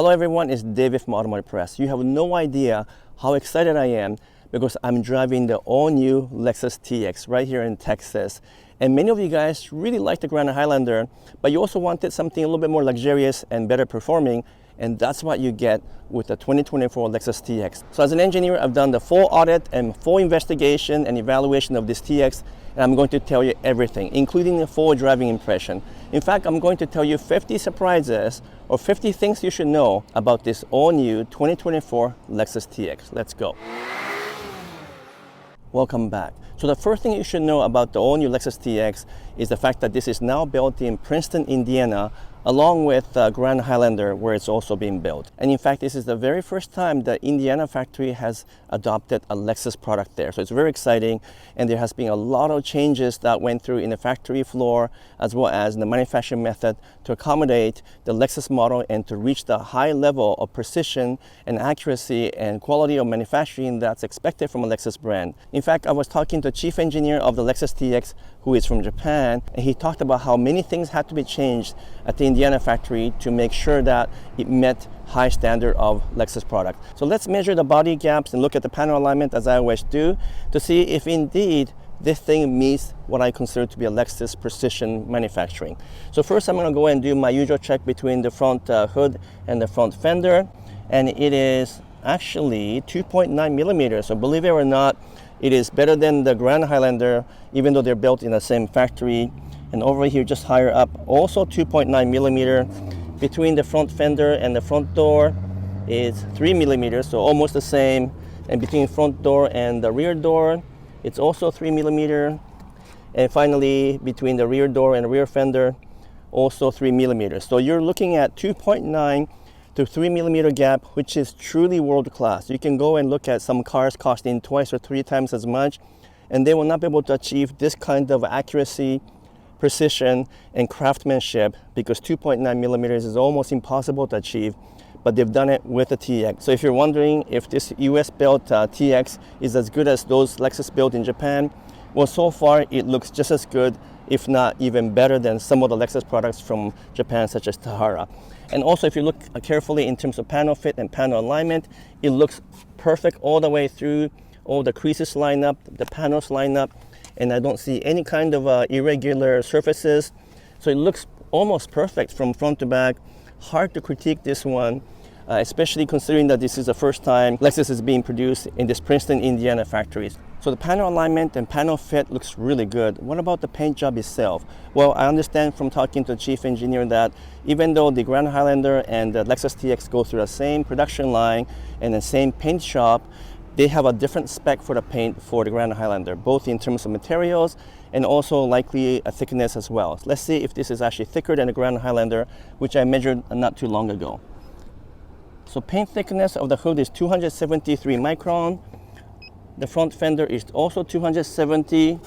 Hello everyone, it's David from Automotive Press. You have no idea how excited I am because I'm driving the all-new Lexus TX right here in Texas. And many of you guys really like the Grand Highlander, but you also wanted something a little bit more luxurious and better performing, and that's what you get with the 2024 Lexus TX. So as an engineer, I've done the full audit and full investigation and evaluation of this TX, and I'm going to tell you everything, including the full driving impression. In fact, I'm going to tell you 50 surprises or 50 things you should know about this all-new 2024 Lexus TX. Let's go. Welcome back. So the first thing you should know about the all-new Lexus TX is the fact that this is now built in Princeton, Indiana, along with Grand Highlander, where it's also being built. And in fact, this is the very first time the Indiana factory has adopted a Lexus product there. So it's very exciting, and there has been a lot of changes that went through in the factory floor, as well as in the manufacturing method to accommodate the Lexus model and to reach the high level of precision and accuracy and quality of manufacturing that's expected from a Lexus brand. In fact, I was talking to the chief engineer of the Lexus TX, who is from Japan, and he talked about how many things had to be changed at the Indiana factory to make sure that it met high standard of Lexus product. So let's measure the body gaps and look at the panel alignment, as I always do, to see if indeed this thing meets what I consider to be a Lexus precision manufacturing. So first I'm going to go and do my usual check between the front hood and the front fender, and it is actually 2.9 millimeters. So believe it or not, it is better than the Grand Highlander, even though they're built in the same factory. And over here, just higher up, also 2.9 millimeter. Between the front fender and the front door is 3 millimeters, so almost the same. And between front door and the rear door, it's also 3 millimeter. And finally, between the rear door and the rear fender, also 3 millimeters. So you're looking at 2.9 to 3 millimeter gap, which is truly world class. You can go and look at some cars costing twice or three times as much, and they will not be able to achieve this kind of accuracy, precision, and craftsmanship, because 2.9 millimeters is almost impossible to achieve, but they've done it with the TX. So if you're wondering if this US built TX is as good as those Lexus built in Japan, well, so far it looks just as good, if not even better than some of the Lexus products from Japan, such as Tahara. And also, if you look carefully in terms of panel fit and panel alignment, it looks perfect all the way through. All the creases line up, the panels line up, and I don't see any kind of irregular surfaces. So it looks almost perfect from front to back. Hard to critique this one, especially considering that this is the first time Lexus is being produced in this Princeton, Indiana factory. So the panel alignment and panel fit looks really good. What about the paint job itself? Well, I understand from talking to the chief engineer that even though the Grand Highlander and the Lexus TX go through the same production line and the same paint shop, they have a different spec for the paint for the Grand Highlander, both in terms of materials and also likely a thickness as well. So let's see if this is actually thicker than the Grand Highlander, which I measured not too long ago. So paint thickness of the hood is 273 micron. The front fender is also 270,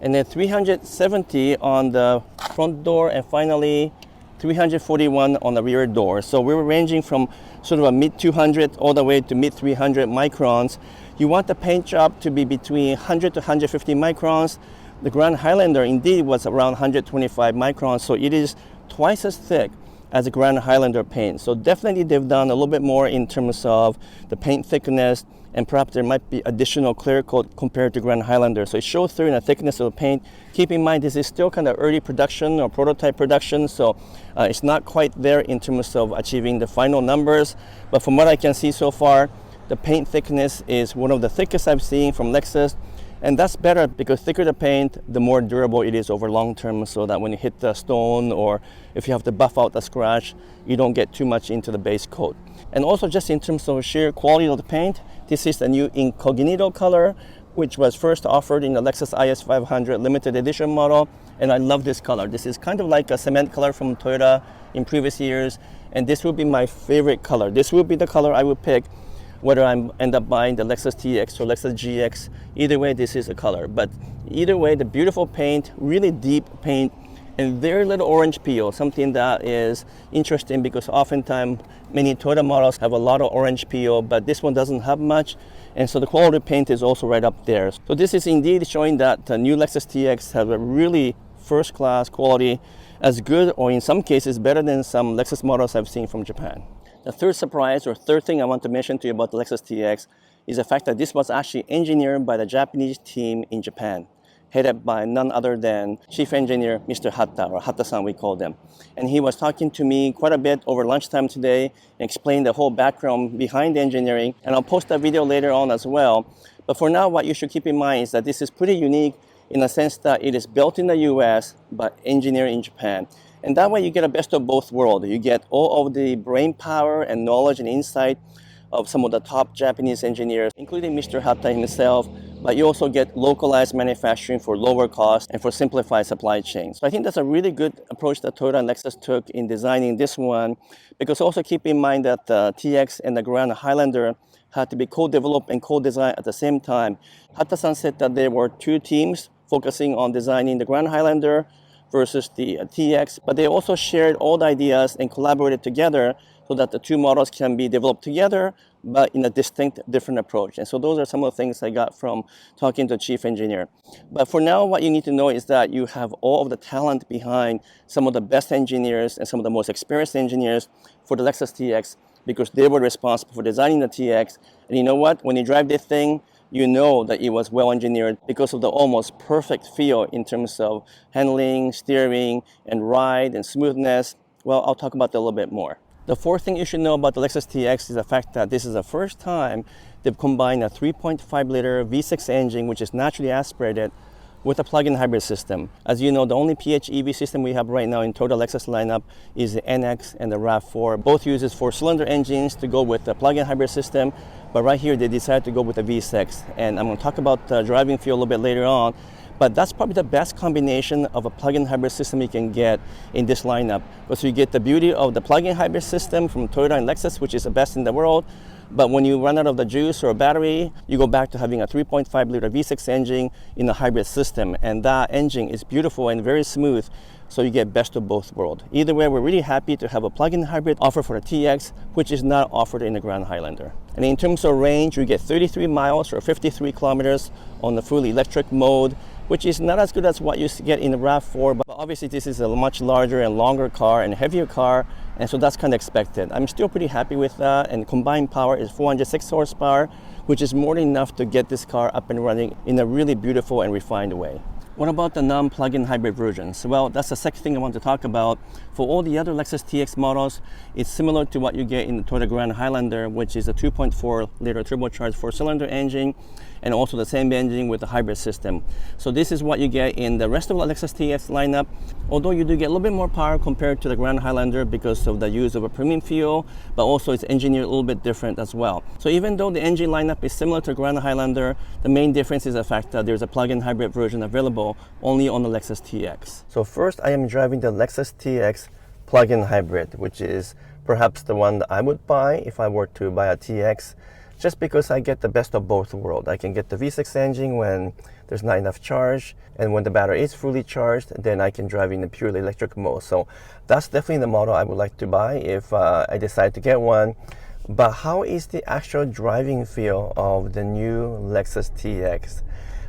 and then 370 on the front door, and finally 341 on the rear door. So we were ranging from sort of a mid 200 all the way to mid 300 microns. You want the paint job to be between 100 to 150 microns. The Grand Highlander indeed was around 125 microns, so it is twice as thick as the Grand Highlander paint. So definitely they've done a little bit more in terms of the paint thickness, and perhaps there might be additional clear coat compared to Grand Highlander. So it shows through in the thickness of the paint. Keep in mind, this is still kind of early production or prototype production, so it's not quite there in terms of achieving the final numbers. But from what I can see so far, the paint thickness is one of the thickest I've seen from Lexus. And that's better, because thicker the paint, the more durable it is over long term, so that when you hit the stone or if you have to buff out the scratch, you don't get too much into the base coat. And also, just in terms of sheer quality of the paint, this is the new Incognito color, which was first offered in the Lexus IS500 limited edition model. And I love this color. This is kind of like a cement color from Toyota in previous years, and this will be my favorite color. This will be the color I would pick whether I end up buying the Lexus TX or Lexus GX. Either way, this is a color. But either way, the beautiful paint, really deep paint, and very little orange peel, something that is interesting because oftentimes many Toyota models have a lot of orange peel, but this one doesn't have much, and so the quality of paint is also right up there. So this is indeed showing that the new Lexus TX has a really first-class quality as good or in some cases better than some Lexus models I've seen from Japan. The third surprise or third thing I want to mention to you about the Lexus TX is the fact that this was actually engineered by the Japanese team in Japan, headed by none other than Chief Engineer Mr. Hatta, or Hatta-san we call them. And he was talking to me quite a bit over lunchtime today and explained the whole background behind the engineering, and I'll post that video later on as well. But for now, what you should keep in mind is that this is pretty unique in the sense that it is built in the US but engineered in Japan. And that way you get a best of both worlds. You get all of the brain power and knowledge and insight of some of the top Japanese engineers, including Mr. Hatta himself, but you also get localized manufacturing for lower cost and for simplified supply chains. So I think that's a really good approach that Toyota and Lexus took in designing this one, because also keep in mind that the TX and the Grand Highlander had to be co-developed and co-designed at the same time. Hatta-san said that there were two teams focusing on designing the Grand Highlander versus the TX, but they also shared all the ideas and collaborated together so that the two models can be developed together, but in a distinct, different approach. And so those are some of the things I got from talking to the chief engineer. But for now, what you need to know is that you have all of the talent behind some of the best engineers and some of the most experienced engineers for the Lexus TX, because they were responsible for designing the TX. And you know what? When you drive this thing, you know that it was well engineered because of the almost perfect feel in terms of handling, steering, and ride and smoothness. Well, I'll talk about that a little bit more. The fourth thing you should know about the Lexus TX is the fact that this is the first time they've combined a 3.5-liter V6 engine, which is naturally aspirated, with a plug-in hybrid system. As you know, the only PHEV system we have right now in Toyota Lexus lineup is the NX and the RAV4. Both uses 4-cylinder engines to go with the plug-in hybrid system, but right here they decided to go with the V6. And I'm going to talk about the driving feel a little bit later on, but that's probably the best combination of a plug-in hybrid system you can get in this lineup. Because you get the beauty of the plug-in hybrid system from Toyota and Lexus, which is the best in the world, but when you run out of the juice or battery, you go back to having a 3.5-liter V6 engine in a hybrid system. And that engine is beautiful and very smooth, so you get best of both worlds. Either way, we're really happy to have a plug-in hybrid offer for the TX, which is not offered in the Grand Highlander. And in terms of range, you get 33 miles or 53 kilometers on the fully electric mode, which is not as good as what you get in the RAV4, but obviously this is a much larger and longer car and heavier car, and so that's kind of expected. I'm still pretty happy with that, and combined power is 406 horsepower, which is more than enough to get this car up and running in a really beautiful and refined way. What about the non-plug-in hybrid versions? Well, that's the second thing I want to talk about. For all the other Lexus TX models, it's similar to what you get in the Toyota Grand Highlander, which is a 2.4-liter turbocharged 4-cylinder engine, and also the same engine with the hybrid system. So this is what you get in the rest of the Lexus TX lineup, although you do get a little bit more power compared to the Grand Highlander because of the use of a premium fuel, but also it's engineered a little bit different as well. So even though the engine lineup is similar to Grand Highlander, the main difference is the fact that there's a plug-in hybrid version available only on the Lexus TX. So first I am driving the Lexus TX plug-in hybrid, which is perhaps the one that I would buy if I were to buy a TX, just because I get the best of both worlds. I can get the V6 engine when there's not enough charge, and when the battery is fully charged, then I can drive in the purely electric mode. So that's definitely the model I would like to buy if I decide to get one. But how is the actual driving feel of the new Lexus TX?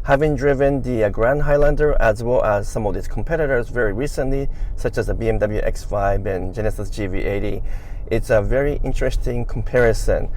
Having driven the Grand Highlander as well as some of its competitors very recently, such as the BMW X5 and Genesis GV80, it's a very interesting comparison,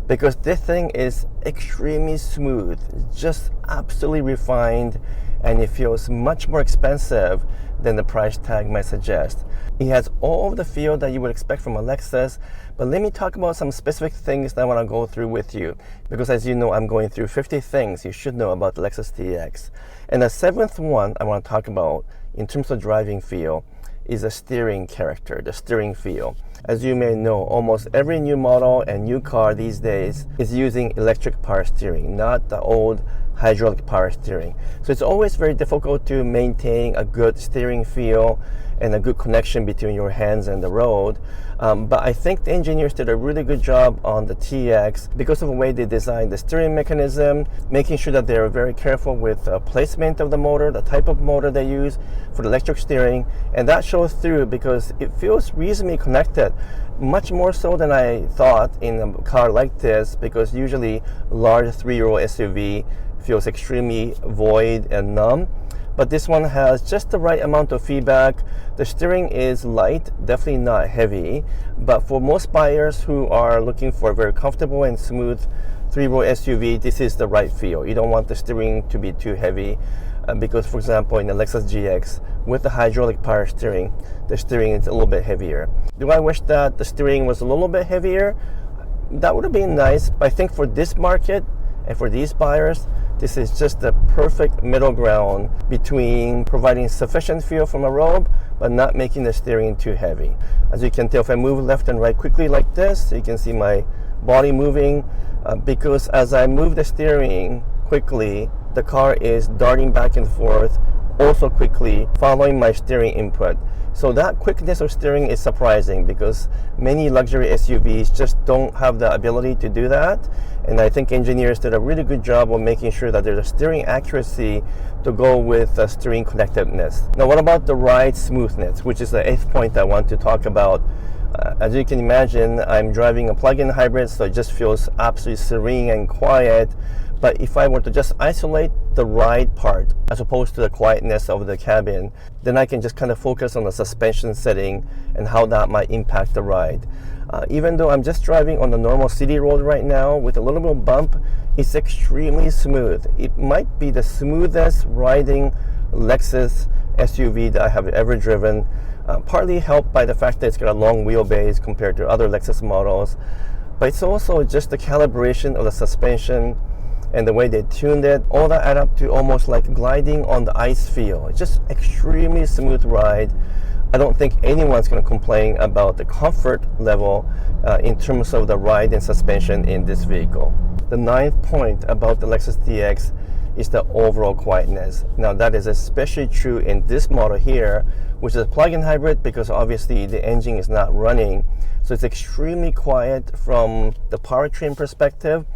because this thing is extremely smooth, just absolutely refined, and it feels much more expensive than the price tag might suggest. It has all of the feel that you would expect from a Lexus, but let me talk about some specific things that I want to go through with you, because as you know, I'm going through 50 things you should know about the Lexus TX. And the seventh one I want to talk about in terms of driving feel is the steering character, the steering feel. As you may know, almost every new model and new car these days is using electric power steering, not the old hydraulic power steering. So it's always very difficult to maintain a good steering feel and a good connection between your hands and the road. But I think the engineers did a really good job on the TX because of the way they designed the steering mechanism, making sure that they're very careful with placement of the motor, the type of motor they use for the electric steering, and that shows through because it feels reasonably connected, much more so than I thought in a car like this, because usually large 3-year-old SUV feels extremely void and numb. but this one has just the right amount of feedback. The steering is light, definitely not heavy, but for most buyers who are looking for a very comfortable and smooth three-row SUV, this is the right feel. You don't want the steering to be too heavy because, for example, in the Lexus GX with the hydraulic power steering, the steering is a little bit heavier. Do I wish that the steering was a little bit heavier? That would have been nice, but I think for this market and for these buyers, this is just the perfect middle ground between providing sufficient feel from a road, but not making the steering too heavy. As you can tell, if I move left and right quickly like this, you can see my body moving because as I move the steering quickly, the car is darting back and forth also quickly following my steering input. So that quickness of steering is surprising because many luxury SUVs just don't have the ability to do that. And I think engineers did a really good job of making sure that there's a steering accuracy to go with steering connectiveness. Now, what about the ride smoothness, which is the 8th point I want to talk about. As you can imagine, I'm driving a plug-in hybrid, so it just feels absolutely serene and quiet. But if I were to just isolate the ride part as opposed to the quietness of the cabin, then I can just kind of focus on the suspension setting and how that might impact the ride. Even though I'm just driving on the normal city road right now with a little bit of bump, it's extremely smooth. It might be the smoothest riding Lexus SUV that I have ever driven, partly helped by the fact that it's got a long wheelbase compared to other Lexus models. But it's also just the calibration of the suspension and the way they tuned it, all that add up to almost like gliding on the ice feel. It's just extremely smooth ride. I don't think anyone's going to complain about the comfort level in terms of the ride and suspension in this vehicle. The 9th point about the Lexus TX is the overall quietness. Now that is especially true in this model here, which is a plug-in hybrid because obviously the engine is not running. So it's extremely quiet from the powertrain perspective.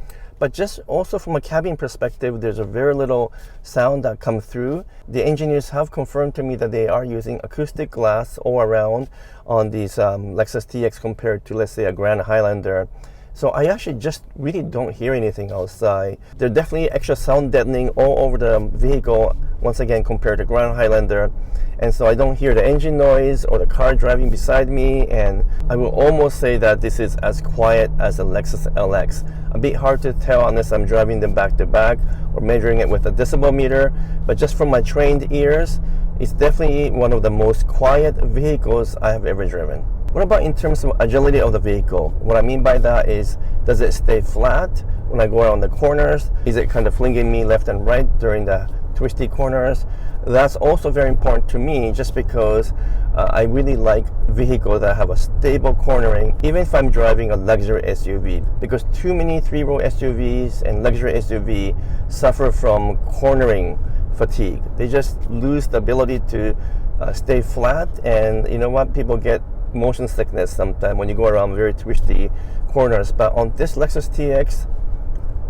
But just also from a cabin perspective, there's a very little sound that comes through. The engineers have confirmed to me that they are using acoustic glass all around on these Lexus TX compared to, let's say, a Grand Highlander. So I actually just really don't hear anything outside. There's definitely extra sound deadening all over the vehicle, once again, compared to Grand Highlander. And so I don't hear the engine noise or the car driving beside me, and I will almost say that this is as quiet as a Lexus LX. A bit hard to tell unless I'm driving them back to back or measuring it with a decibel meter, but just from my trained ears, it's definitely one of the most quiet vehicles I have ever driven. What about in terms of agility of the vehicle? What I mean by that is, does it stay flat when I go around the corners? Is it kind of flinging me left and right during the twisty corners? That's also very important to me just because I really like vehicles that have a stable cornering, even if I'm driving a luxury SUV, because too many three-row SUVs and luxury SUV suffer from cornering fatigue. They just lose the ability to stay flat, and you know what? People get motion sickness sometimes when you go around very twisty corners. But on this Lexus TX,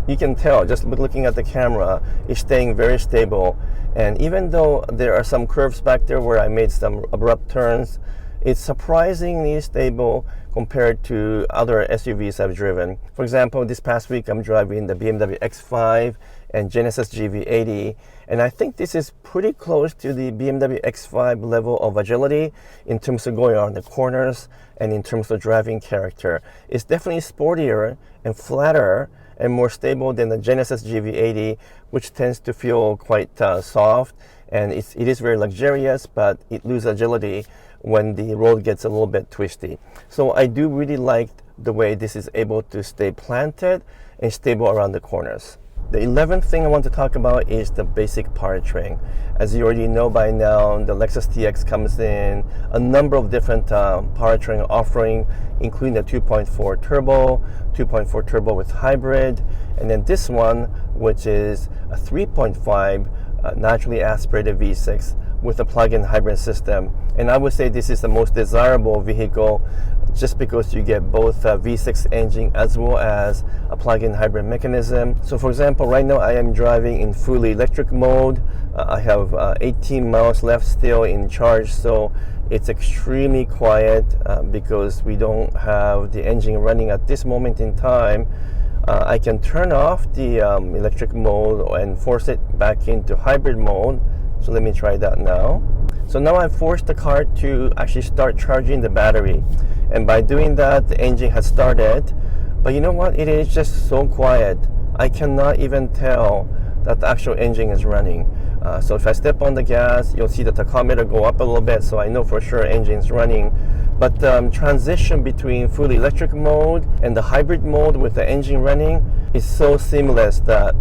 you can tell just looking at the camera, it's staying very stable. And even though there are some curves back there where I made some abrupt turns, it's surprisingly stable compared to other SUVs I've driven. For example, this past week I'm driving the BMW X5 and Genesis GV80, and I think this is pretty close to the BMW X5 level of agility in terms of going around the corners and in terms of driving character. It's definitely sportier and flatter and more stable than the Genesis GV80, which tends to feel quite soft, and it is very luxurious, but it loses agility when the road gets a little bit twisty. So I do really like the way this is able to stay planted and stable around the corners. The 11th thing I want to talk about is the basic powertrain. As you already know by now, the Lexus TX comes in a number of different powertrain offering, including the 2.4 turbo with hybrid, and then this one, which is a 3.5 naturally aspirated V6 with a plug-in hybrid system. And I would say this is the most desirable vehicle just because you get both a V6 engine as well as a plug-in hybrid mechanism. So for example, right now I am driving in fully electric mode. I have 18 miles left still in charge, so it's extremely quiet because we don't have the engine running at this moment in time. I can turn off the electric mode and force it back into hybrid mode So let me try that now. So now I've forced the car to actually start charging the battery. And by doing that, the engine has started. But you know what? It is just so quiet. I cannot even tell that the actual engine is running. So if I step on the gas, you'll see the tachometer go up a little bit, so I know for sure engine is running. But transition between fully electric mode and the hybrid mode with the engine running is so seamless that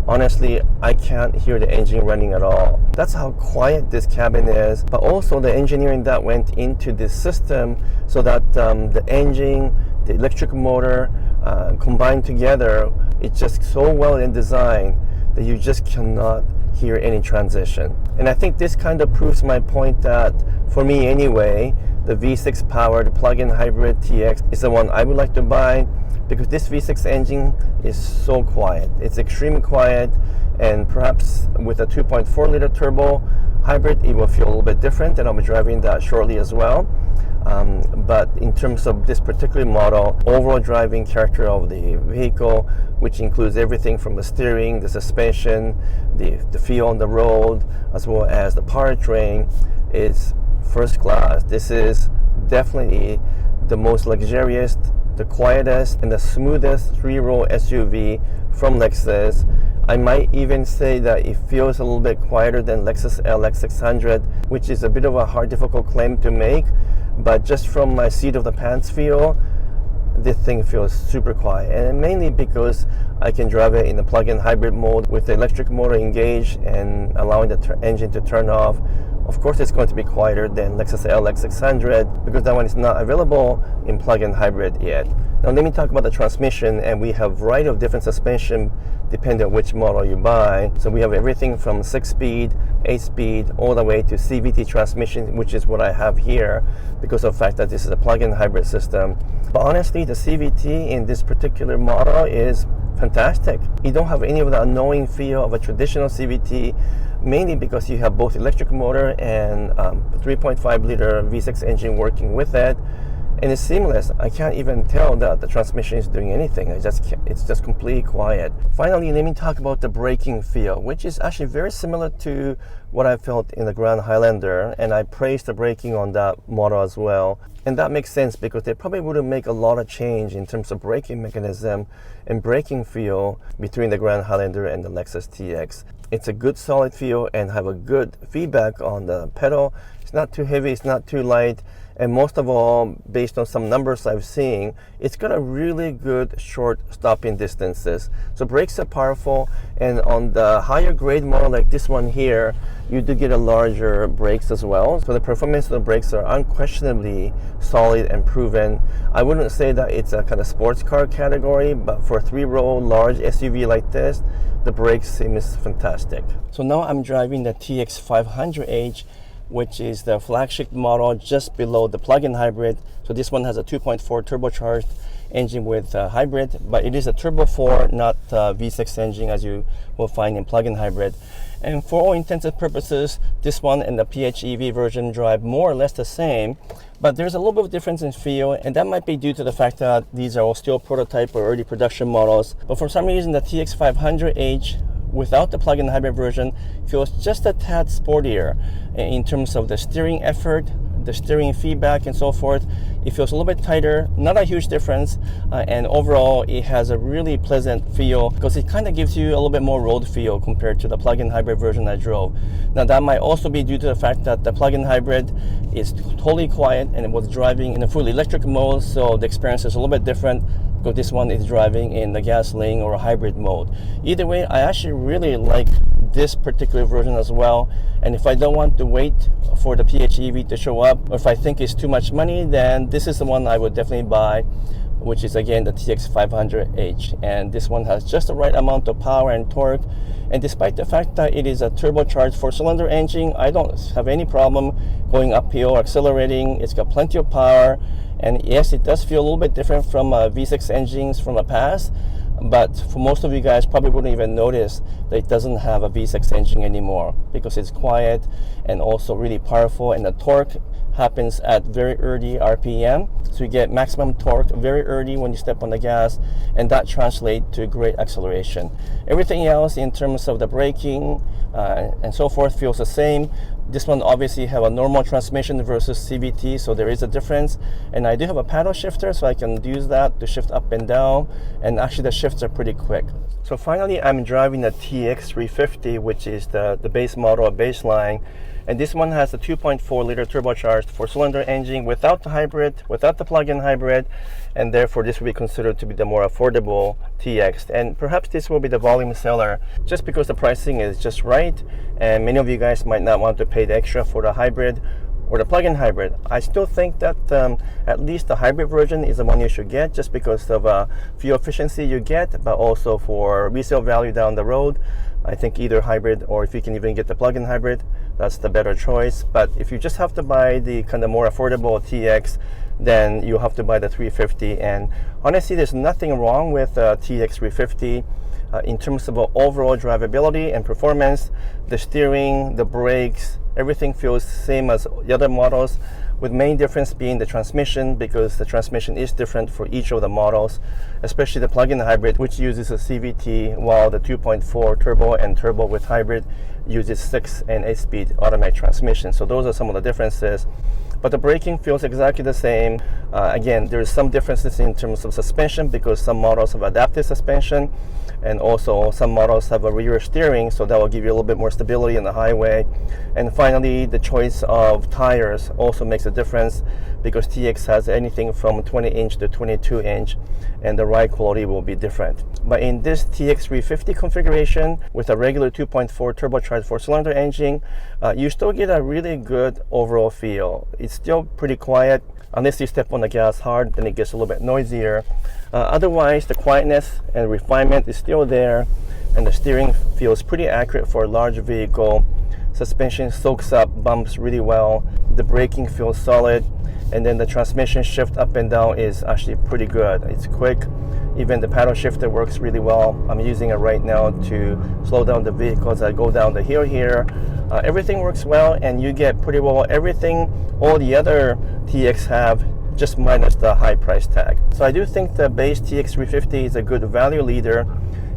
honestly, I can't hear the engine running at all. That's how quiet this cabin is, but also the engineering that went into this system so that the engine, the electric motor combined together, it's just so well in design that you just cannot hear any transition. And I think this kind of proves my point that, for me anyway, the V6 powered plug-in hybrid TX is the one I would like to buy, because this V6 engine is so quiet. It's extremely quiet, and perhaps with a 2.4 liter turbo hybrid, it will feel a little bit different, and I'll be driving that shortly as well. But in terms of this particular model, overall driving character of the vehicle, which includes everything from the steering, the suspension, the feel on the road, as well as the powertrain, is first class. This is definitely the most luxurious, the quietest, and the smoothest three-row SUV from Lexus. I might even say that it feels a little bit quieter than Lexus LX 600, which is a bit of a hard, difficult claim to make. But just from my seat of the pants feel, this thing feels super quiet, and mainly because I can drive it in the plug-in hybrid mode with the electric motor engaged and allowing the engine to turn off. Of course, it's going to be quieter than Lexus LX 600 because that one is not available in plug-in hybrid yet. Now let me talk about the transmission, and we have a variety of different suspension depending on which model you buy. So we have everything from 6-speed, 8-speed, all the way to CVT transmission, which is what I have here because of the fact that this is a plug-in hybrid system. But honestly, the CVT in this particular model is fantastic. You don't have any of the annoying feel of a traditional CVT, mainly because you have both electric motor and 3.5 liter V6 engine working with it. And it's seamless. I can't even tell that the transmission is doing anything. It's just completely quiet. Finally, let me talk about the braking feel, which is actually very similar to what I felt in the Grand Highlander, and I praised the braking on that model as well. And that makes sense because they probably wouldn't make a lot of change in terms of braking mechanism and braking feel between the Grand Highlander and the Lexus TX. It's a good solid feel and have a good feedback on the pedal. It's not too heavy, it's not too light. And most of all, based on some numbers I've seen, it's got a really good short stopping distances. So brakes are powerful, and on the higher grade model like this one here, you do get a larger brakes as well. So the performance of the brakes are unquestionably solid and proven. I wouldn't say that it's a kind of sports car category, but for a three-row large SUV like this, the brakes seem fantastic. So now I'm driving the TX 500H, which is the flagship model just below the plug-in hybrid. So this one has a 2.4 turbocharged engine with hybrid, but it is a turbo 4, not V6 engine as you will find in plug-in hybrid. And for all intents and purposes, this one and the PHEV version drive more or less the same, but there's a little bit of difference in feel, and that might be due to the fact that these are all still prototype or early production models. But for some reason, the TX 500H without the plug-in hybrid version feels just a tad sportier in terms of the steering effort, the steering feedback, and so forth. It feels a little bit tighter, not a huge difference, and overall it has a really pleasant feel because it kind of gives you a little bit more road feel compared to the plug-in hybrid version I drove. Now that might also be due to the fact that the plug-in hybrid is totally quiet and it was driving in a fully electric mode, so the experience is a little bit different because this one is driving in the gasoline or a hybrid mode. Either way, I actually really like this particular version as well, and if I don't want to wait for the PHEV to show up, or if I think it's too much money, then this is the one I would definitely buy, which is again the TX 500H. And this one has just the right amount of power and torque, and despite the fact that it is a turbocharged 4-cylinder engine, I don't have any problem going uphill or accelerating. It's got plenty of power, and yes, it does feel a little bit different from V6 engines from the past, but for most of you guys probably wouldn't even notice that it doesn't have a V6 engine anymore because it's quiet and also really powerful, and the torque happens at very early RPM. So you get maximum torque very early when you step on the gas, and that translates to great acceleration. Everything else in terms of the braking and so forth feels the same. This one obviously have a normal transmission versus CVT, so there is a difference. And I do have a paddle shifter, so I can use that to shift up and down, and actually the shifts are pretty quick. So finally, I'm driving the TX 350, which is the base model, baseline. And this one has a 2.4 liter turbocharged 4-cylinder engine without the hybrid, without the plug-in hybrid, and therefore this will be considered to be the more affordable TX. And perhaps this will be the volume seller just because the pricing is just right, and many of you guys might not want to pay the extra for the hybrid or the plug-in hybrid. I still think that at least the hybrid version is the one you should get, just because of fuel efficiency you get, but also for resale value down the road. I think either hybrid, or if you can even get the plug-in hybrid, that's the better choice. But if you just have to buy the kind of more affordable TX, then you have to buy the 350. And honestly, there's nothing wrong with TX 350 in terms of overall drivability and performance. The steering, the brakes, everything feels same as the other models, with main difference being the transmission, because the transmission is different for each of the models, especially the plug-in hybrid, which uses a CVT, while the 2.4 turbo and turbo with hybrid uses 6 and 8-speed automatic transmission. So those are some of the differences. But the braking feels exactly the same. Again, there's some differences in terms of suspension, because some models have adaptive suspension, and also some models have a rear steering, so that will give you a little bit more stability on the highway. And finally, the choice of tires also makes a difference, because TX has anything from 20-inch to 22-inch, and the ride quality will be different. But in this TX 350 configuration with a regular 2.4 turbocharged 4-cylinder engine, you still get a really good overall feel. It's still pretty quiet. Unless you step on the gas hard, then it gets a little bit noisier. Otherwise, the quietness and refinement is still there, and the steering feels pretty accurate for a large vehicle. Suspension soaks up bumps really well. The braking feels solid, and then the transmission shift up and down is actually pretty good. It's quick. Even the paddle shifter works really well. I'm using it right now to slow down the vehicle as I go down the hill here. Everything works well, and you get pretty well everything all the other TX have, just minus the high price tag. So I do think the base TX 350 is a good value leader,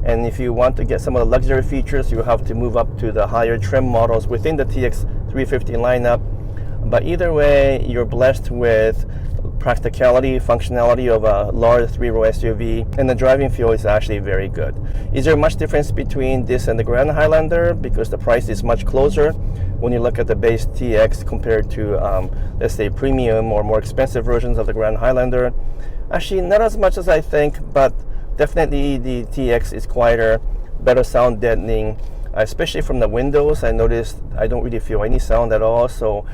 and if you want to get some of the luxury features, you have to move up to the higher trim models within the TX 350 lineup. But either way, you're blessed with practicality, functionality of a large 3-row SUV, and the driving feel is actually very good. Is there much difference between this and the Grand Highlander? Because the price is much closer when you look at the base TX compared to, let's say, premium or more expensive versions of the Grand Highlander. Actually, not as much as I think, but definitely the TX is quieter, better sound deadening. Especially from the windows, I noticed I don't really feel any sound at all. So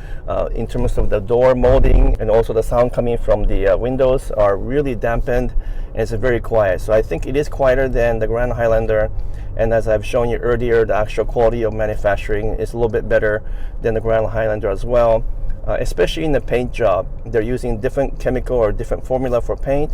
in terms of the door molding, and also the sound coming from the windows are really dampened, and it's very quiet. So I think it is quieter than the Grand Highlander. And as I've shown you earlier, the actual quality of manufacturing is a little bit better than the Grand Highlander as well. Especially in the paint job. They're using different chemical or different formula for paint,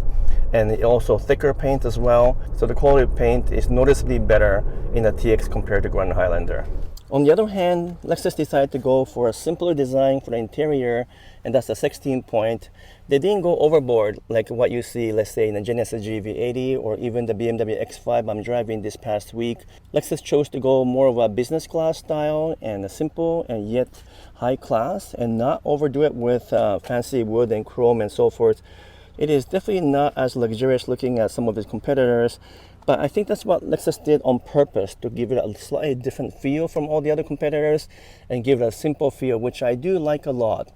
and also thicker paint as well. So the quality of paint is noticeably better in the TX compared to Grand Highlander. On the other hand, Lexus decided to go for a simpler design for the interior, and that's the 16-point. They didn't go overboard like what you see, let's say, in the Genesis GV80 or even the BMW X5 I'm driving this past week. Lexus chose to go more of a business class style, and a simple and yet high class, and not overdo it with fancy wood and chrome and so forth. It is definitely not as luxurious looking as some of its competitors, but I think that's what Lexus did on purpose, to give it a slightly different feel from all the other competitors and give it a simple feel, which I do like a lot.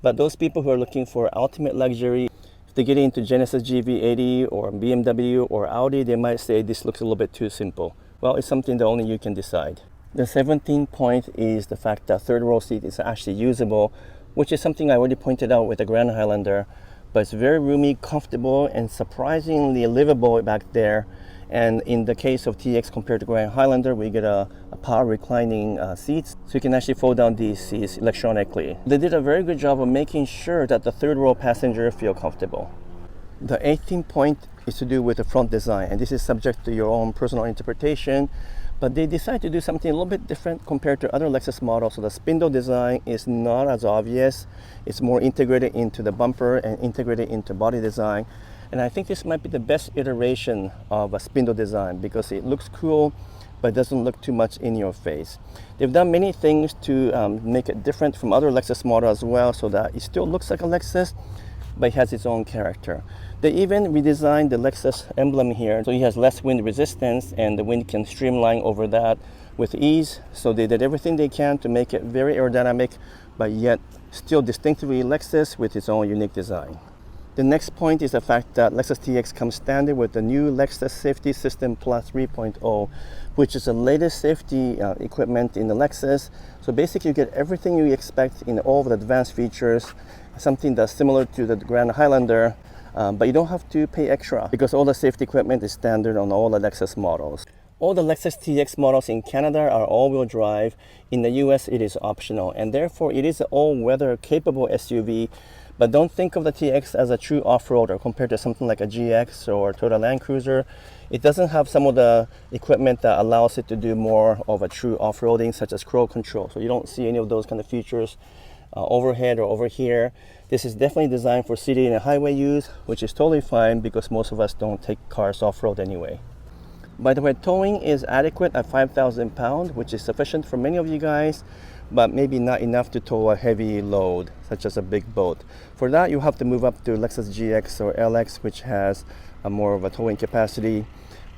But those people who are looking for ultimate luxury, if they get into Genesis GV80 or BMW or Audi, they might say this looks a little bit too simple. Well, it's something that only you can decide. The 17-point is the fact that third row seat is actually usable, which is something I already pointed out with the Grand Highlander. But it's very roomy, comfortable, and surprisingly livable back there. And in the case of TX compared to Grand Highlander, we get a power reclining seats, so you can actually fold down these seats electronically. They did a very good job of making sure that the third row passenger feel comfortable. The 18-point is to do with the front design, and this is subject to your own personal interpretation. But they decided to do something a little bit different compared to other Lexus models. So the spindle design is not as obvious. It's more integrated into the bumper and integrated into body design. And I think this might be the best iteration of a spindle design because it looks cool, but it doesn't look too much in your face. They've done many things to make it different from other Lexus models as well, so that it still looks like a Lexus, but it has its own character. They even redesigned the Lexus emblem here, so it has less wind resistance and the wind can streamline over that with ease. So they did everything they can to make it very aerodynamic, but yet still distinctively Lexus with its own unique design. The next point is the fact that Lexus TX comes standard with the new Lexus Safety System Plus 3.0, which is the latest safety equipment in the Lexus. So basically you get everything you expect in all of the advanced features, something that's similar to the Grand Highlander, but you don't have to pay extra because all the safety equipment is standard on all the Lexus models. All the Lexus TX models in Canada are all-wheel drive. In the US, it is optional, and therefore it is an all-weather capable SUV. But don't think of the TX as a true off-roader compared to something like a GX or Toyota Land Cruiser. It doesn't have some of the equipment that allows it to do more of a true off-roading, such as cruise control. So you don't see any of those kind of features overhead or over here. This is definitely designed for city and highway use, which is totally fine because most of us don't take cars off-road anyway. By the way, towing is adequate at 5,000 pounds, which is sufficient for many of you guys, but maybe not enough to tow a heavy load, such as a big boat. For that, you have to move up to Lexus GX or LX, which has more of a towing capacity.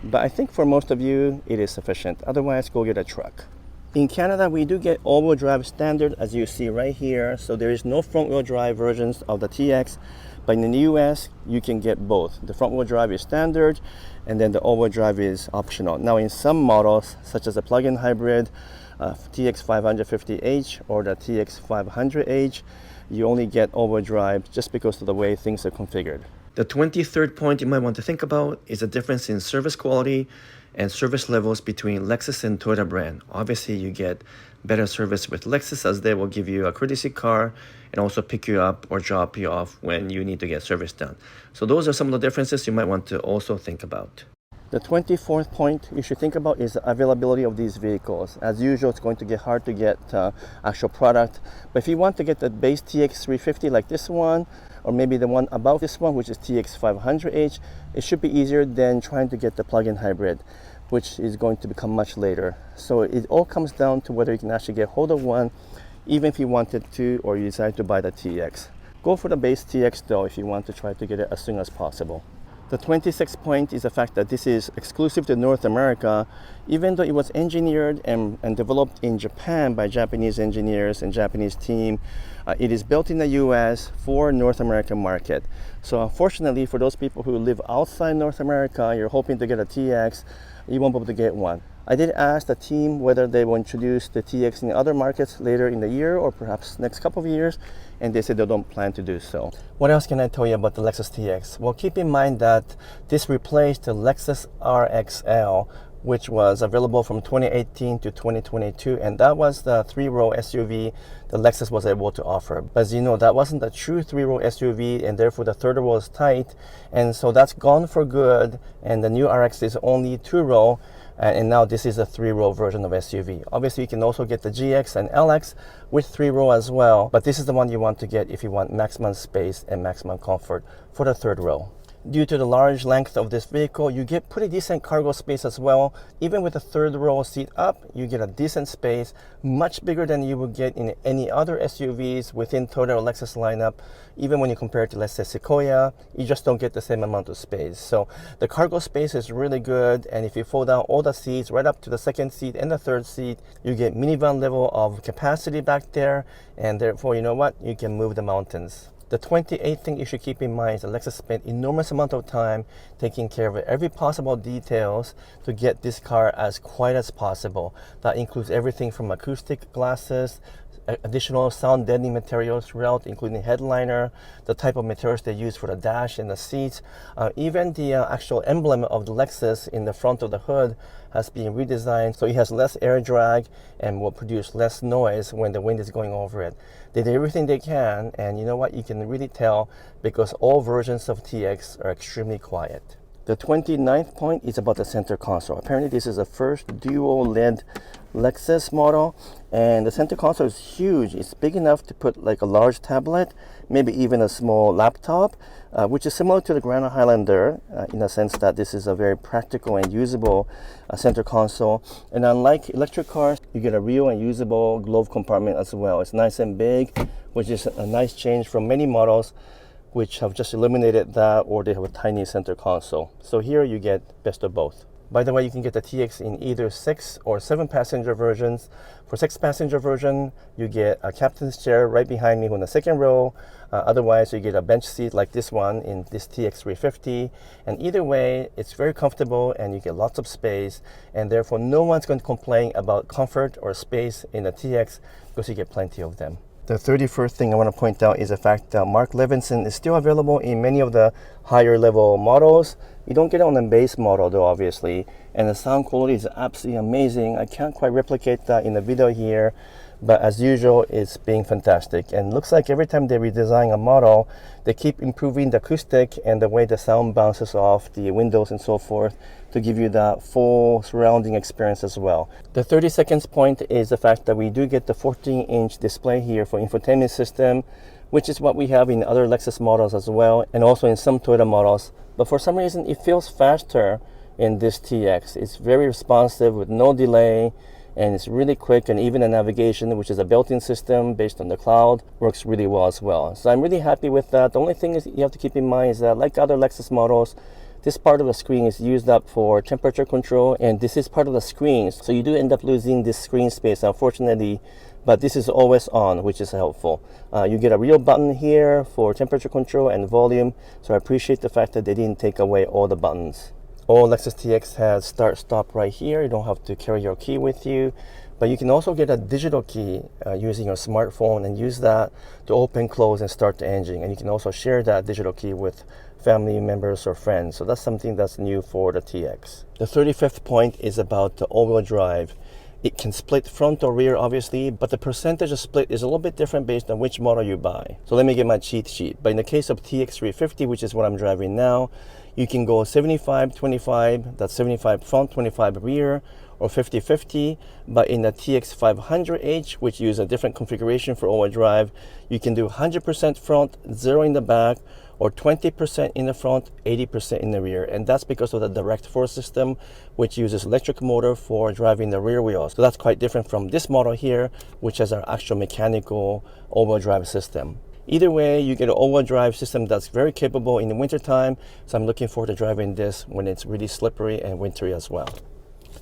But I think for most of you, it is sufficient. Otherwise, go get a truck. In Canada, we do get all-wheel drive standard, as you see right here. So there is no front-wheel drive versions of the TX. But in the US, you can get both. The front-wheel drive is standard, and then the all-wheel drive is optional. Now, in some models, such as the plug-in hybrid, TX 550H or the TX 500H, you only get all-wheel drive just because of the way things are configured. The 23rd point you might want to think about is the difference in service quality and service levels between Lexus and Toyota brand. Obviously, you get better service with Lexus as they will give you a courtesy car and also pick you up or drop you off when you need to get service done. So those are some of the differences you might want to also think about. The 24th point you should think about is the availability of these vehicles. As usual, it's going to get hard to get actual product. But if you want to get the base TX 350 like this one, or maybe the one above this one, which is TX 500H, it should be easier than trying to get the plug-in hybrid, which is going to become much later. So it all comes down to whether you can actually get hold of one, even if you wanted to, or you decide to buy the TX. Go for the base TX though if you want to try to get it as soon as possible. The 26th point is the fact that this is exclusive to North America, even though it was engineered and developed in Japan by Japanese engineers and Japanese team. It is built in the US for North American market. So unfortunately, for those people who live outside North America, you're hoping to get a TX, you won't be able to get one. I did ask the team whether they will introduce the TX in other markets later in the year or perhaps next couple of years, and they said they don't plan to do so. What else can I tell you about the Lexus TX? Well, keep in mind that this replaced the Lexus RXL, which was available from 2018 to 2022, and that was the three-row SUV the Lexus was able to offer. But as you know, that wasn't a true three-row SUV, and therefore the third row was tight, and so that's gone for good, and the new RX is only two-row, and now this is a three-row version of SUV. Obviously, you can also get the GX and LX with three-row as well, but this is the one you want to get if you want maximum space and maximum comfort for the third row. Due to the large length of this vehicle, you get pretty decent cargo space as well. Even with the third row seat up, you get a decent space, much bigger than you would get in any other SUVs within Toyota or Lexus lineup. Even when you compare it to, let's say, Sequoia, you just don't get the same amount of space. So the cargo space is really good, and if you fold down all the seats right up to the second seat and the third seat, you get minivan level of capacity back there, and therefore, you know what, you can move the mountains. The 28th thing you should keep in mind is that Lexus spent enormous amount of time taking care of every possible details to get this car as quiet as possible. That includes everything from acoustic glasses, additional sound deadening materials throughout, including headliner, the type of materials they use for the dash and the seats. Even the actual emblem of the Lexus in the front of the hood has been redesigned so it has less air drag and will produce less noise when the wind is going over it. They did everything they can, and you know what, you can really tell because all versions of TX are extremely quiet. The 29th point is about the center console. Apparently this is the first dual LED Lexus model, and the center console is huge. It's big enough to put like a large tablet, maybe even a small laptop, which is similar to the Grand Highlander in the sense that this is a very practical and usable center console. And unlike electric cars, you get a real and usable glove compartment as well. It's nice and big, which is a nice change from many models which have just eliminated that, or they have a tiny center console. So here you get best of both. By the way, you can get the TX in either 6 or 7 passenger versions. For 6 passenger version, you get a captain's chair right behind me on the second row. Otherwise, you get a bench seat like this one in this TX 350. And either way, it's very comfortable and you get lots of space. And therefore, no one's going to complain about comfort or space in the TX because you get plenty of them. The 31st thing I want to point out is the fact that Mark Levinson is still available in many of the higher level models. You don't get it on the base model though, obviously, and the sound quality is absolutely amazing. I can't quite replicate that in the video here, but as usual, it's being fantastic. And looks like every time they redesign a model, they keep improving the acoustic and the way the sound bounces off the windows and so forth to give you that full surrounding experience as well. The 32nd point is the fact that we do get the 14-inch display here for infotainment system, which is what we have in other Lexus models as well, and also in some Toyota models. But for some reason, it feels faster in this TX. It's very responsive with no delay, and it's really quick, and even the navigation, which is a built-in system based on the cloud, works really well as well. So I'm really happy with that. The only thing is you have to keep in mind is that, like other Lexus models, this part of the screen is used up for temperature control, and this is part of the screen. So you do end up losing this screen space, unfortunately, but this is always on, which is helpful. You get a real button here for temperature control and volume, so I appreciate the fact that they didn't take away all the buttons. All Lexus TX has start stop right here. You don't have to carry your key with you, but you can also get a digital key using your smartphone and use that to open, close, and start the engine. And you can also share that digital key with family members or friends. So that's something that's new for the TX. The 35th point is about the all-wheel drive. It can split front or rear, obviously, but the percentage of split is a little bit different based on which model you buy. So let me get my cheat sheet. But in the case of TX 350, which is what I'm driving now, you can go 75-25, that's 75 front, 25 rear, or 50-50. But in the TX 500H, which use a different configuration for all-wheel drive, you can do 100% front, 0 in the back, or 20% in the front, 80% in the rear. And that's because of the direct force system, which uses electric motor for driving the rear wheels. So that's quite different from this model here, which has our actual mechanical all-wheel drive system. Either way, you get an all-wheel drive system that's very capable in the wintertime. So I'm looking forward to driving this when it's really slippery and wintry as well.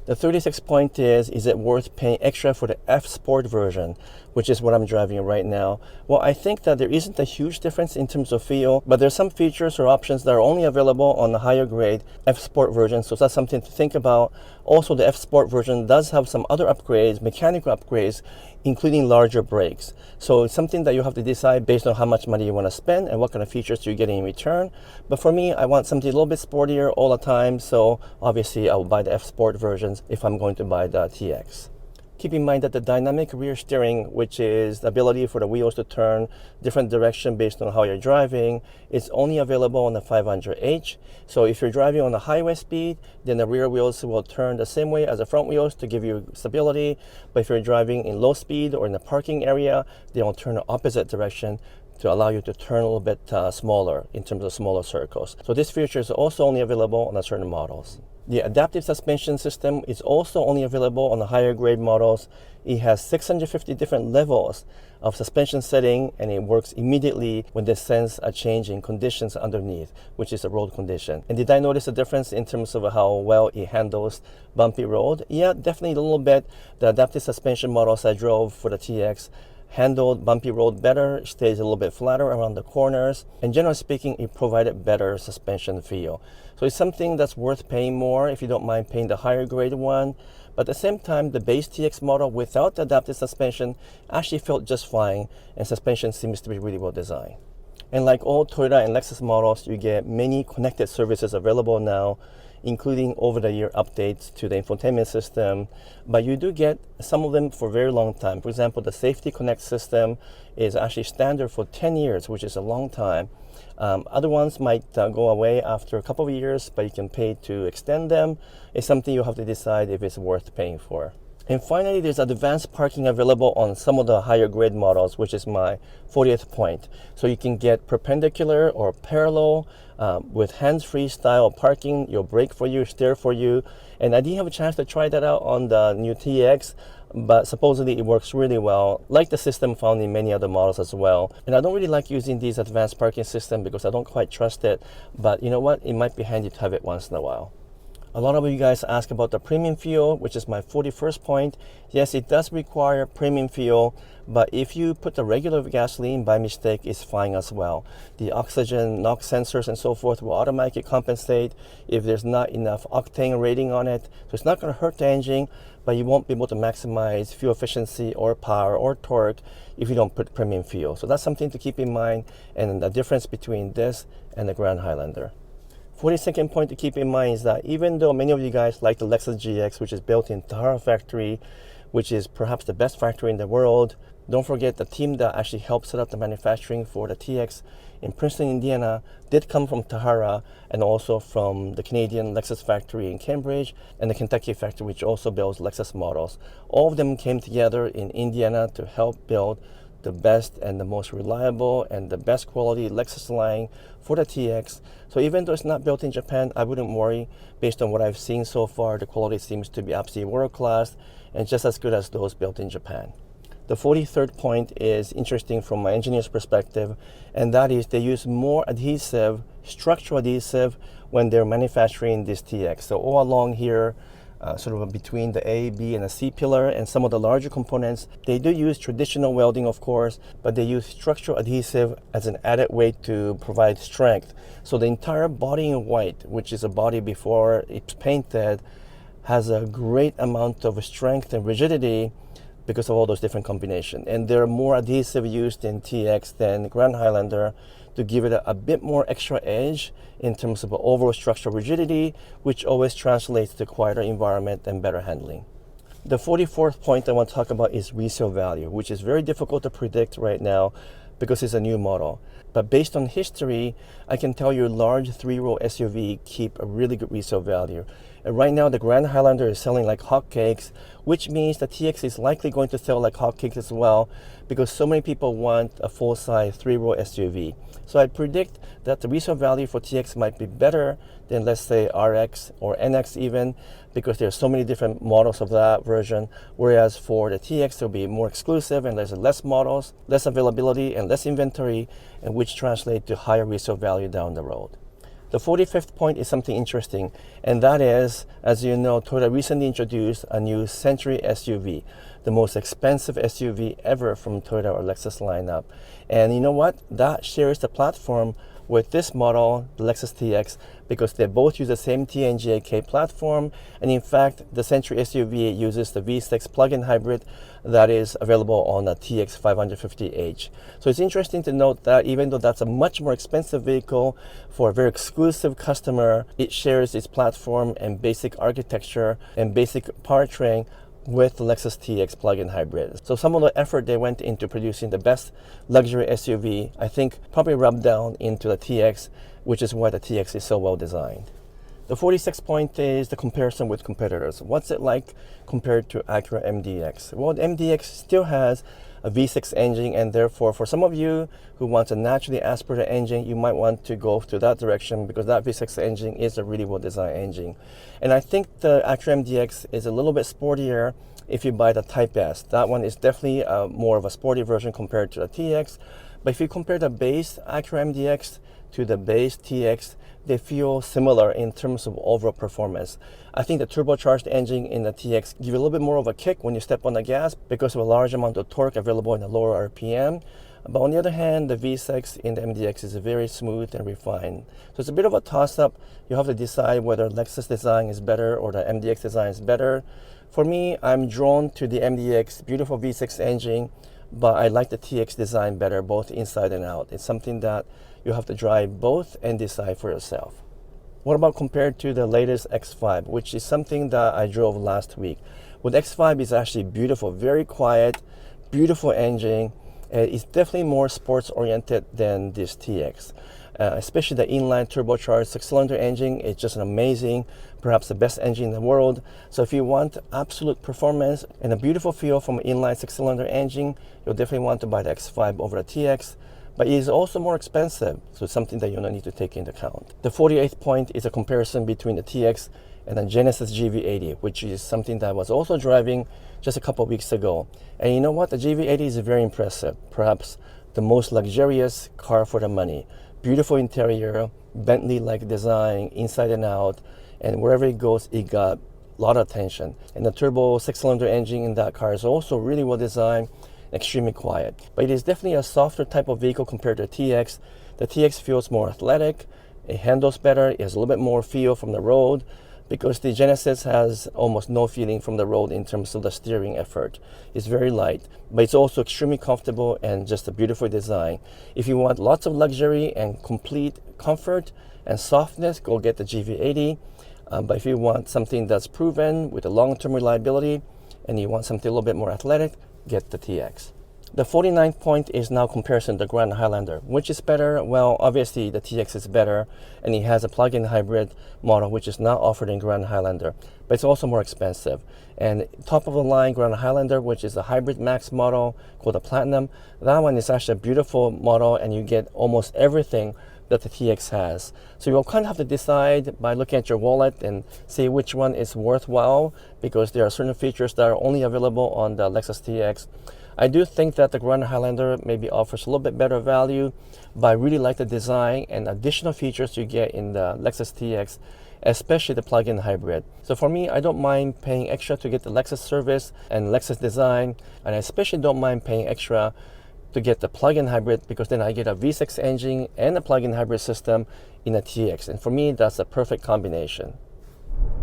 The 36th point is it worth paying extra for the F Sport version, which is what I'm driving right now? Well, I think that there isn't a huge difference in terms of feel, but there's some features or options that are only available on the higher grade F Sport version, so that's something to think about. Also, the F Sport version does have some other upgrades, mechanical upgrades, including larger brakes. So it's something that you have to decide based on how much money you want to spend and what kind of features you're getting in return. But for me, I want something a little bit sportier all the time, so obviously I will buy the F Sport versions if I'm going to buy the TX. Keep in mind that the dynamic rear steering, which is the ability for the wheels to turn different direction based on how you're driving, is only available on the 500H. So if you're driving on the highway speed, then the rear wheels will turn the same way as the front wheels to give you stability. But if you're driving in low speed or in the parking area, they'll turn the opposite direction to allow you to turn a little bit smaller in terms of smaller circles. So this feature is also only available on certain models. The adaptive suspension system is also only available on the higher grade models. It has 650 different levels of suspension setting, and it works immediately when they sense a change in conditions underneath, which is a road condition. And did I notice a difference in terms of how well it handles bumpy road? Yeah, definitely a little bit. The adaptive suspension models I drove for the TX handled bumpy road better, stays a little bit flatter around the corners, and generally speaking, it provided better suspension feel. So it's something that's worth paying more if you don't mind paying the higher grade one. But at the same time, the base TX model without the adaptive suspension actually felt just fine, and suspension seems to be really well designed. And like all Toyota and Lexus models, you get many connected services available now, including over-the-year updates to the infotainment system, but you do get some of them for a very long time. For example, the Safety Connect system is actually standard for 10 years, which is a long time. Other ones might go away after a couple of years, but you can pay to extend them. It's something you have to decide if it's worth paying for. And finally, there's advanced parking available on some of the higher grade models, which is my 40th point. So you can get perpendicular or parallel with hands-free style parking. You'll brake for you, steer for you. And I didn't have a chance to try that out on the new TX, but supposedly it works really well, like the system found in many other models as well. And I don't really like using these advanced parking system because I don't quite trust it, but you know what? It might be handy to have it once in a while. A lot of you guys ask about the premium fuel, which is my 41st point. Yes, it does require premium fuel, but if you put the regular gasoline by mistake, it's fine as well. The oxygen, NOx sensors and so forth will automatically compensate if there's not enough octane rating on it. So it's not going to hurt the engine, but you won't be able to maximize fuel efficiency or power or torque if you don't put premium fuel. So that's something to keep in mind, and the difference between this and the Grand Highlander. 42nd point to keep in mind is that even though many of you guys like the Lexus GX, which is built in Tahara factory, which is perhaps the best factory in the world, don't forget the team that actually helped set up the manufacturing for the TX in Princeton, Indiana, did come from Tahara and also from the Canadian Lexus factory in Cambridge and the Kentucky factory, which also builds Lexus models. All of them came together in Indiana to help build the best and the most reliable and the best quality Lexus line for the TX. So even though it's not built in Japan, I wouldn't worry. Based on what I've seen so far, the quality seems to be absolutely world class and just as good as those built in Japan. The 43rd point is interesting from my engineer's perspective, and that is they use more adhesive, structural adhesive when they're manufacturing this TX. So all along here, sort of between the A, B, and the C pillar and some of the larger components, they do use traditional welding, of course, but they use structural adhesive as an added way to provide strength. So the entire body in white, which is a body before it's painted, has a great amount of strength and rigidity because of all those different combinations. And there are more adhesive used in TX than Grand Highlander to give it a bit more extra edge in terms of overall structural rigidity, which always translates to quieter environment and better handling. The 44th point I want to talk about is resale value, which is very difficult to predict right now because it's a new model. But based on history, I can tell you large three-row SUV keep a really good resale value. And right now, the Grand Highlander is selling like hotcakes, which means the TX is likely going to sell like hotcakes as well because so many people want a full-size three-row SUV. So I predict that the resale value for TX might be better than, let's say, RX or NX even, because there's so many different models of that version, whereas for the TX, there'll be more exclusive and there's less models, less availability, and less inventory, and which translate to higher resale value down the road. The 45th point is something interesting, and that is, as you know, Toyota recently introduced a new Century SUV, the most expensive SUV ever from Toyota or Lexus lineup. And you know what? That shares the platform with this model, the Lexus TX, because they both use the same TNGA-K platform, and in fact, the Century SUV uses the V6 plug-in hybrid that is available on the TX 550h. So it's interesting to note that even though that's a much more expensive vehicle for a very exclusive customer, it shares its platform and basic architecture and basic powertrain with the Lexus TX plug-in hybrid. So some of the effort they went into producing the best luxury SUV, I think probably rubbed down into the TX, which is why the TX is so well designed. The 46th point is the comparison with competitors. What's it like compared to Acura MDX? Well, the MDX still has a V6 engine, and therefore for some of you who want a naturally aspirated engine, you might want to go to that direction because that V6 engine is a really well-designed engine. And I think the Acura MDX is a little bit sportier if you buy the Type S. That one is definitely more of a sporty version compared to the TX. But if you compare the base Acura MDX to the base TX, they feel similar in terms of overall performance. I think the turbocharged engine in the TX give you a little bit more of a kick when you step on the gas because of a large amount of torque available in the lower RPM. But on the other hand, the V6 in the MDX is very smooth and refined. So it's a bit of a toss-up. You have to decide whether Lexus design is better or the MDX design is better. For me, I'm drawn to the MDX beautiful V6 engine, but I like the TX design better, both inside and out. It's something that you have to drive both and decide for yourself. What about compared to the latest X5, which is something that I drove last week? Well, the X5 is actually beautiful, very quiet, beautiful engine. It's definitely more sports oriented than this TX. especially the inline turbocharged 6-cylinder engine. It's just an amazing, perhaps the best engine in the world. So if you want absolute performance and a beautiful feel from an inline 6-cylinder engine, you'll definitely want to buy the X5 over the TX. But it is also more expensive, so it's something that you'll need to take into account. The 48th point is a comparison between the TX and the Genesis GV80, which is something that I was also driving just a couple of weeks ago. And you know what? The GV80 is very impressive. Perhaps the most luxurious car for the money. Beautiful interior, Bentley-like design, inside and out, and wherever it goes, it got a lot of attention. And the turbo 6-cylinder engine in that car is also really well designed, extremely quiet. But it is definitely a softer type of vehicle compared to the TX. The TX feels more athletic, it handles better, it has a little bit more feel from the road, because the Genesis has almost no feeling from the road in terms of the steering effort. It's very light, but it's also extremely comfortable and just a beautiful design. If you want lots of luxury and complete comfort and softness, go get the GV80. But if you want something that's proven with a long-term reliability and you want something a little bit more athletic, get the TX. The 49th point is now comparison to the Grand Highlander. Which is better? Well, obviously the TX is better, and it has a plug-in hybrid model which is not offered in Grand Highlander, but it's also more expensive. And top of the line Grand Highlander, which is a hybrid max model called the Platinum, that one is actually a beautiful model, and you get almost everything that the TX has. So you'll kind of have to decide by looking at your wallet and see which one is worthwhile, because there are certain features that are only available on the Lexus TX. I do think that the Grand Highlander maybe offers a little bit better value, but I really like the design and additional features you get in the Lexus TX, especially the plug-in hybrid. So for me, I don't mind paying extra to get the Lexus service and Lexus design, and I especially don't mind paying extra to get the plug-in hybrid, because then I get a V6 engine and a plug-in hybrid system in a TX, and for me that's a perfect combination.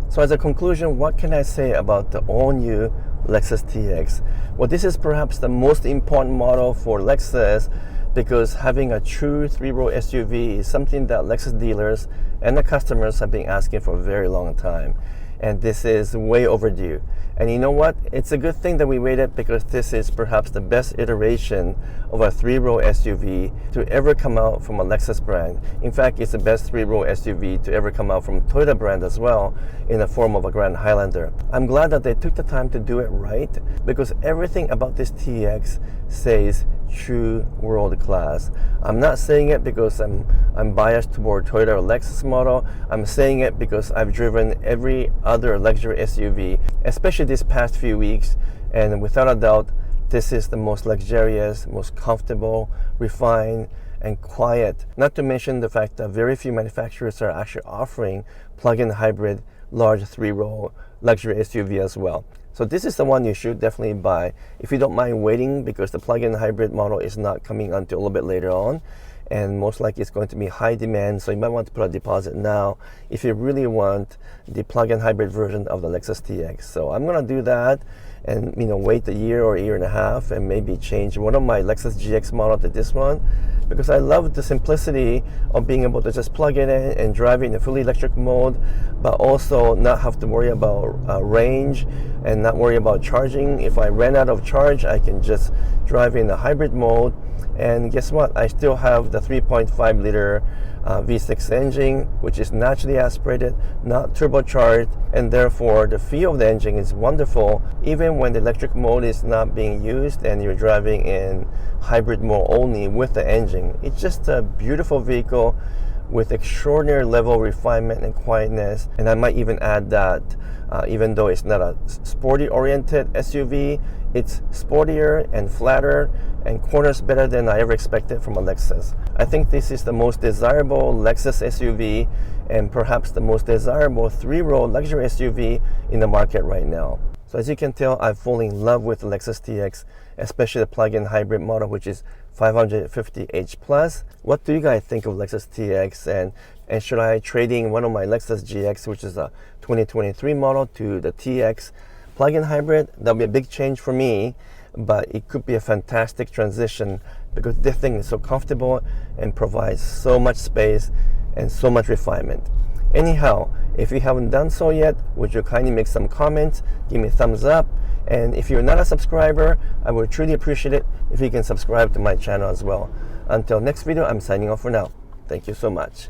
So as a conclusion, what can I say about the all-new Lexus TX? Well, this is perhaps the most important model for Lexus, because having a true 3-row SUV is something that Lexus dealers and the customers have been asking for a very long time. And this is way overdue. And you know what? It's a good thing that we waited, because this is perhaps the best iteration of a 3-row SUV to ever come out from a Lexus brand. In fact, it's the best 3-row SUV to ever come out from Toyota brand as well, in the form of a Grand Highlander. I'm glad that they took the time to do it right, because everything about this TX says true world class. I'm not saying it because I'm biased toward Toyota or Lexus model. I'm saying it because I've driven every other luxury SUV, especially these past few weeks, and without a doubt, this is the most luxurious, most comfortable, refined, and quiet. Not to mention the fact that very few manufacturers are actually offering plug-in hybrid large 3-row luxury SUV as well. So this is the one you should definitely buy if you don't mind waiting, because the plug-in hybrid model is not coming until a little bit later on, and most likely it's going to be high demand, so you might want to put a deposit now if you really want the plug-in hybrid version of the Lexus TX. So I'm going to do that, and wait a year or a year and a half, and maybe change one of my Lexus GX model to this one, because I love the simplicity of being able to just plug it in and drive it in a fully electric mode, but also not have to worry about range and not worry about charging. If I ran out of charge, I can just drive in a hybrid mode, and guess what? I still have the 3.5 liter V6 engine, which is naturally aspirated, not turbocharged, and therefore the feel of the engine is wonderful even when the electric mode is not being used and you're driving in hybrid mode only with the engine. It's just a beautiful vehicle with extraordinary level of refinement and quietness. And I might even add that even though it's not a sporty oriented SUV, it's sportier and flatter and corners better than I ever expected from a Lexus. I think this is the most desirable Lexus SUV, and perhaps the most desirable 3-row luxury SUV in the market right now. So as you can tell, I've fallen in love with the Lexus TX, especially the plug-in hybrid model, which is 550h+. What do you guys think of Lexus TX, and should I trade in one of my Lexus GX, which is a 2023 model, to the TX plug-in hybrid? That'll be a big change for me, but it could be a fantastic transition, because this thing is so comfortable and provides so much space and so much refinement. Anyhow, if you haven't done so yet, would you kindly make some comments, give me a thumbs up, and if you're not a subscriber, I would truly appreciate it if you can subscribe to my channel as well. Until next video, I'm signing off for now. Thank you so much.